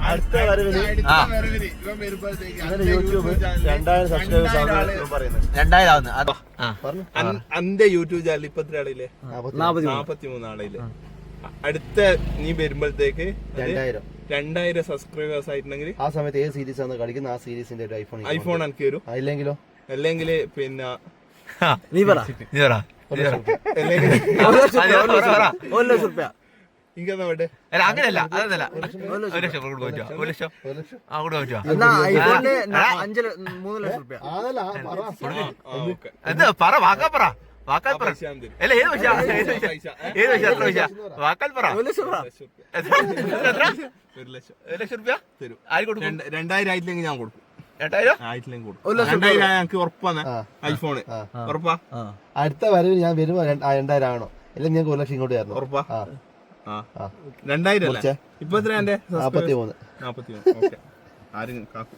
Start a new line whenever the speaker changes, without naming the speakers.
അടുത്ത വരവിന് YouTube 2000 subscribers
അന്റെ യൂട്യൂബ് ചാനൽ ഇപ്പൊ എത്ര ആളില്ലേ? 43 ആളില്ലേ? അടുത്ത നീ വരുമ്പോഴത്തേക്ക് 2000 സബ്സ്ക്രൈബേഴ്സ് ആയിട്ടുണ്ടെങ്കിൽ
ആ സമയത്ത് ഏത് സീരീസ് ആണ് കളിക്കുന്നത്? ആ സീരീസിന്റെ ഒരു
ഐഫോൺ എനിക്ക് വരും.
ഇല്ലെങ്കിലോ?
അല്ലെങ്കിൽ പിന്നെ
നീ പറ
ഇങ്ങനെ വേണ്ടേ?
അങ്ങനെയല്ല അതല്ല 1 ലക്ഷം കൊടുക്കാൻ പറ്റുമോ? 1 ലക്ഷം അങ്ങോട്ട് പറ്റുമോ?
3 ലക്ഷം രൂപ
എന്താ പറ വാക്കാൽ പറ വാക്കാൽ പറ. അല്ല ഏത് പൈസ ഏത് പൈസ എത്ര പൈസ വാക്കാൽ പറ.
1 ലക്ഷം
രൂപ
തരും.
ആര് കൊടുക്കും?
2000 ആയിട്ടില്ലെങ്കിൽ ഞാൻ കൊടുക്കും.
2000
ആയിട്ടില്ലെങ്കിൽ കൊടുക്കും. 2000 ഞങ്ങൾക്ക് ഉറപ്പാണ്. ഐഫോണ് ഉറപ്പാ.
അടുത്ത വരവിന് ഞാൻ വരുമ്പോ 2000 ആണോ? അല്ലെങ്കിൽ ഞങ്ങൾക്ക് 1 ലക്ഷം ഇങ്ങോട്ട് തരണം.
ഉറപ്പാ. 2000 അല്ലേ? ഇപ്പൊ എത്ര? 43. ഓക്കെ. ആരും കാക്കും.